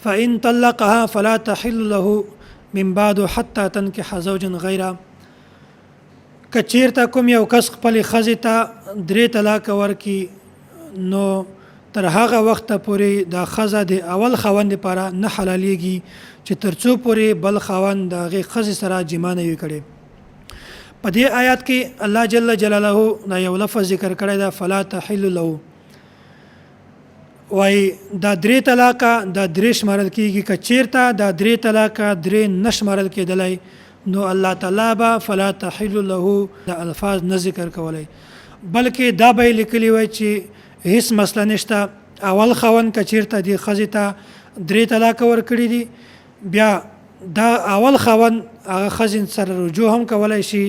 فإن طلقها فلا تحل له من بعد حتى تنكح زوجا غیره. که چیرته کوم یو کس خپلې ښځې ته 3 طلاق ورکړي نو تر هغه وخته پورې دا ښځه د اول خاوند لپاره نه حلالیږي چې تر څو پورې بل خاوند د هغې ښځې سره جما نه وي کړی. په دې آیات کې الله جل جلاله دا یو لفظ ذکر کړی دا فلا تحل له، وای دا 3 طلاقه دا 3 شمارل کېږي. که چیرته دا 3 طلاقه 3 نه شمارل کېدلی نو الله تعالی به فلا تحل له دا الفاظ نه ذکر کولی، بلکې دا به یې لیکلی وای چې هیڅ مسله نشته. اول خاوند که چیرته دې ښځې ته 3 طلاقه ورکړي دي بیا دا اول خاوند هغه ښځې سره رجوع هم کولی شي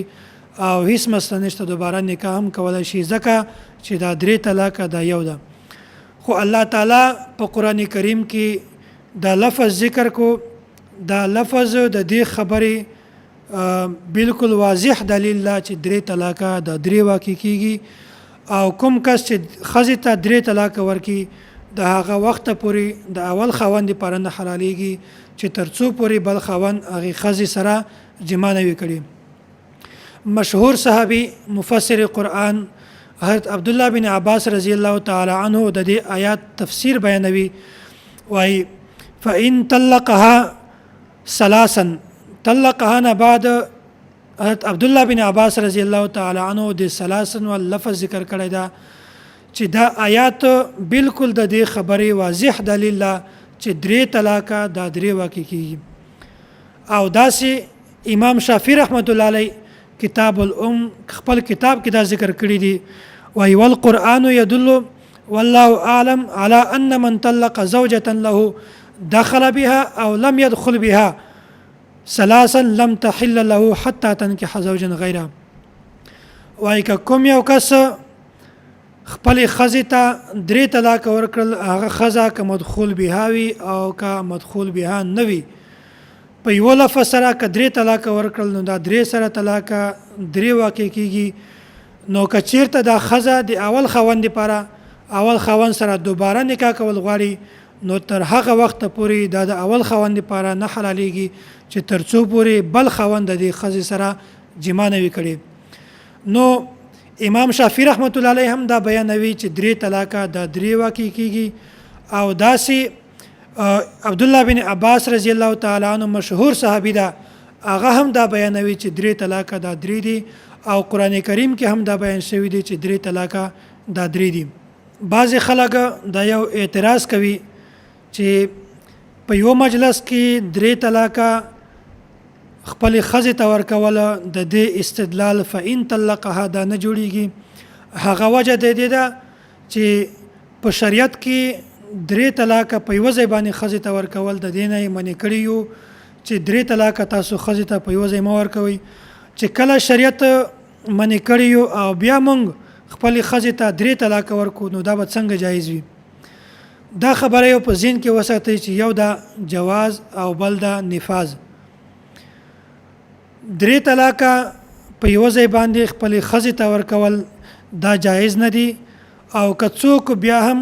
او هیڅ مسله نشته، دوباره نکاح هم کولی شي، ځکه چې دا 3 طلاقه دا یو ده. خو الله تعالی په قرآن کریم کې دا لفظ ذکر کو، دا لفظ د دې خبرې بالکل واضح دلیل لا چې 3 طلاقه دا 3 واقع کیږي او کوم کس چې ښځې ته 3 طلاقه ورکړي د هغه وخته پورې د اول خاوند لپاره نه حلالیږي چې تر څو پورې بل خاوند هغې ښځې سره جما نه وي کړي. مشهور صحابي مفسر قرآن حضرت عبدالله بن عباس رضی الله تعالی عنه د دې آیات تفسیر بیانوي، وایي فإن طلقها ثلاثا، طلقها نه بعد حضرت عبدالله بن عباس رضی الله تعالی عنه د ثلاثا لفظ ذکر کړی دا چې دا آیات بالکل د دې خبرې واضح دلیل لا چې 3 طلاقه دا 3 واقع کیږي. او داسې امام شافعي رحمت الله علیه کتاب الام خپل کتاب کې دا ذکر کړی دی، وایي والقرآن يدل والله اعلم على ان من طلق زوجة له دخل بها او لم يدخل بها ثلاثا لم تحل له حتى تنكح زوجا غیره. وایي که کوم یو کس خپلې ښځې ته 3 طلاق ورکړل هغه ښځه که مدخول بها وي او که مدخول بها نه وي، په یو لفظ سره که 3 طلاق ورکړل نو دا 3 سره طلاق 3 واقع کیږي. نو که چیرته دا ښځه د اول خاوند لپاره اول خاوند سره دوباره نکاح کول غواړي نو تر هغه وخته پورې دا د اول خاوند لپاره نه حلالیږي چې تر څو پورې بل خاوند د دې ښځې سره جما نه وي کړی. نو امام شافعي رحمت الله علیه هم دا بیانوي چې 3 طلاقه دا 3 واقع کیږي. او داسې عبد الله بن عباس رضی الله تعالی عنه مشهور صحابي دا هغه هم دا بیانوي چې 3 طلاقه دا 3 دي او قرآن کریم کې هم دا بیان شوی دی چې 3 طلاقه دا 3 دي. بعض خلک دا یو اعتراض کوي چې په یو مجلس کې 3 طلاقه خپل ښځې ته ورکول د دې استدلال فإن طلقها دا نه جوړیږي. هغه وجه د دې ده چې په شریعت کې 3 طلاقه په یو ځای باندې ښځې ته ورکول د دې نه یې منع کړي یو چې 3 طلاقه تاسو ښځې ته په یو ځای مه ورکوئ. چې کله شریعت منع کړي یو او بیا موږ خپلې ښځې ته 3 طلاقه ورکو نو دا به څنګه جایز وي؟ دا خبره یو په ذهن کې وساتئ چې یو دا جواز او بل دا نفاذ. 3 طلاقه په یو ځای باندې خپلې ښځې ته ورکول دا جایز نه دي او که څوک بیا هم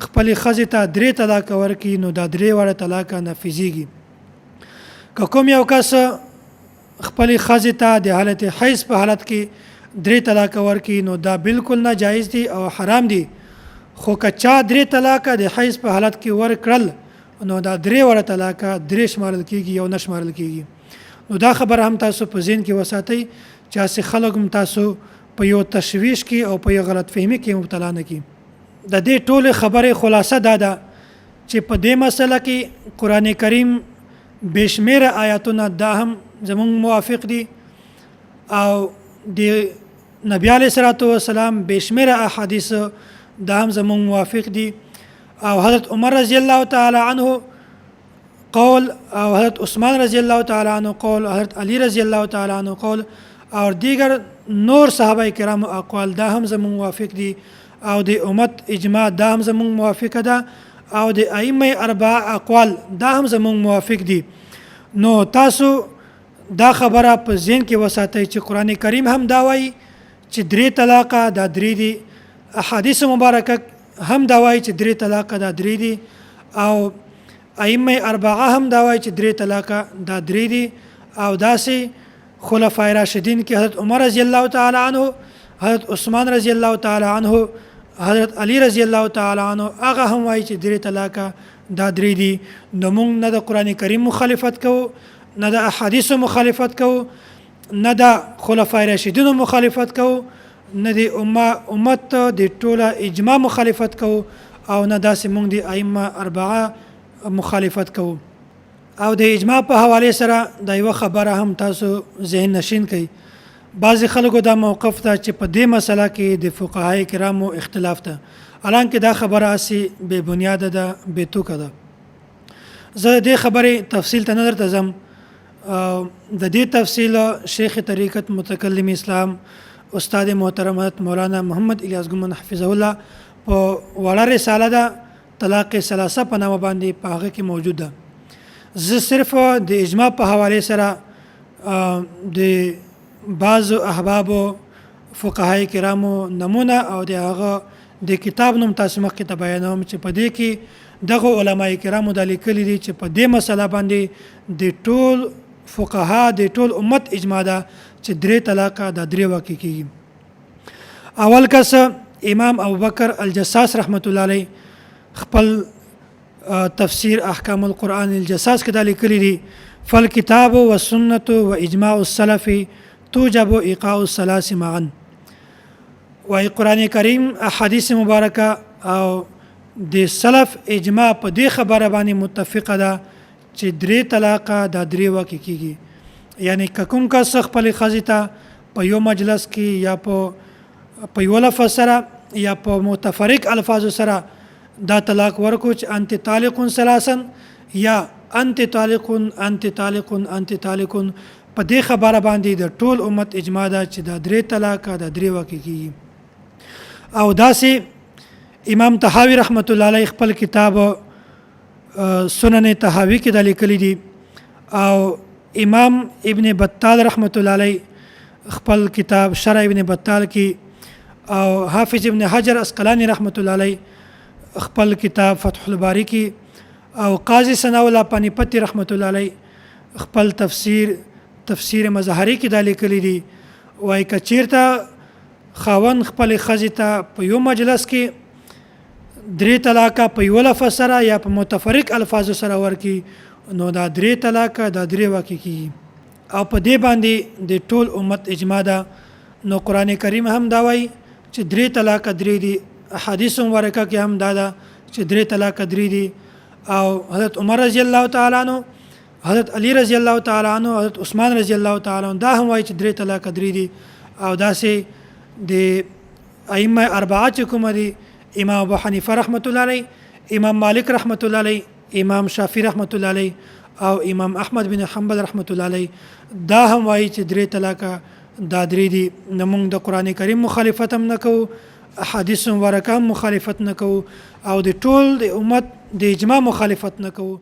خپلې ښځې ته 3 طلاقه ورکړي نو دا 3 واړه طلاقه نافذیږي. که کوم یو کس خپلې ښځې ته د حالت حیض په حالت کې 3 طلاقه ورکړي نو دا بالکل ناجایز دي او حرام دي. خو که چا 3 طلاقه د حیض په حالت کې ورکړل نو دا 3 واړه طلاقه 3 شمارل کیږي یو نه شمارل کیږي. نو دا خبر هم تاسو په ذهن کې وساتئ چې هسې خلک هم تاسو په یو تشویش کې او په یو غلط فهمي کې مبتلا نه کړي. د دې ټولې خبرې خلاصه دا ده چې په دې مسله کې قرآن کریم بشمیره آیاتونه دا هم زمونږ موافق دي او د نبی علیه الصلاة والسلام بشمیره احادیث دا هم زمونږ موافق دي او حضرت عمر رضی الله تعالی عنه قول او حضرت عثمان رضی الله تعالی عنه قول حضرت علی رضی الله تعالی عنه قول او دیگر نور صحابه کرام اقوال دا هم زمونږ موافق دي او د امت اجماع دا هم زمونږ موافقه ده او د ائمه اربعه اقوال دا هم زمونږ موافق دي. نو تاسو دا خبره په ذهن کې وساتئ چې قرآن کریم هم دا وایي چې 3 طلاقه دا 3 دي، احادیث مبارکه هم دا وایي چې 3 طلاقه دا 3 دي او ائمه اربعه هم دا وایي چې درې طلاقه دا درې دي او داسې خلفای راشدین کې حضرت عمر رضی الله تعالی عنه، حضرت عثمان رضی الله تعالی عنه، حضرت علی رضی الله تعالی عنه هغه هم وایي چې درې طلاقه دا درې دي. نو موږ نه د قران کریم مخالفت کوو، نه د احادیثو مخالفت کوو، نه د خلفای راشدینو مخالفت کوو، نه د امت د ټوله اجماع مخالفت کوو، او نه داسې موږ د ائمه اربعه مخالفت کوو. او د اجماع په حواله سره د یو خبره هم تاسو ذهن نشین کړئ. بعض خلکو دا موقف ته چې په دې مسله کې د فقهای کرامو اختلاف ده، حالانکه دا خبره اسی بے بنیاد ده، بے توکه ده. زه د خبرې تفصیل ته نه درته ځم. د دې تفصیل شیخ طریقت متکلم اسلام استاد محترم حضرت مولانا محمد الیاس ګومن حفظه الله په وړه رساله ده طلاق ثلاثه په نامه باندې په هغه کې موجود ده. زه صرف د اجماع په حواله سره د بعض احباب فقهای کرامو نمونه او د هغه د کتاب نوم تاسو مخکې ته بیانوم چې په دې کې دغه علماء کرامو د لیکلي دي چې په دې مسله باندې د ټول فقها د ټول امت اجماع ده چې درې طلاقه د درې واقع کیږي. اول کس امام ابوبکر الجساس رحمت الله علیه خپل تفسیر احکام القرآن الجساس کې د لیکلي دي فالکتاب والسنه واجماع السلف توجب ایقاع الثلاث معا. وای قرآن کریم احادیث مبارکه او د سلف اجماع په دې خبره باندې متفقه ده چې درې طلاقه د درې واقع کیږي. یعنی کوم کس خپل خزې ته په یو مجلس کې یا په یو لفظ سره یا په متفرق الفاظ سره دا طلاق ورکو چې انت طالق ثلاثا یا انت طالق انت طالق انت طالق، په دې خبره باندې د ټول امت اجماع ده چې دا درې طلاقه د درې واقع کیږي. او داسې امام طحاوی رحمت الله علیه خپل کتاب سنن طحاوی کې د لیکلي دي، او امام ابن بطال رحمت الله علیه خپل کتاب شرع ابن بطال کې، او حافظ ابن حجر اسقلانی رحمت الله علیه خپل کتاب فتح الباری کې، او قاضی ثناء الله پانیپتی رحمت الله علیه خپل تفسیر مظهری کې د لیکلي دي. وای کچیرته خاون خپل خزې ته په یو مجلس کې درې طلاقه په یو لفظ سره یا په متفرق الفاظ سره ورکی، نو دا درې طلاقه دا درې واقع کیږي. او په دې باندې د ټول امت اجماع ده. نو قران کریم هم دا وایي چې درې طلاقه درې دي، احادیث مبارکه کې هم دا ده چې درې طلاقه درې دي. او حضرت عمر رضی الله تعالی عنہ، حضرت علی رضی الله تعالی عنہ، حضرت عثمان رضی الله تعالی عنہ دا هم وایي چې درې طلاقه درې دي. او داسې د ائمه اربعه چې کوم دي امام ابو حنیفه رحمت الله علیه، امام مالک رحمت الله علیه، امام شافعی رحمت الله علیه او امام احمد بن حنبل رحمت الله علیه دا هم وایي چې درې طلاقه دا درې دي. نه موږ د قران کریم مخالفت هم نه کوو، احادیث مبارکه هم مخالفت نه کوو، او د ټول د امت د اجماع مخالفت نه کوو.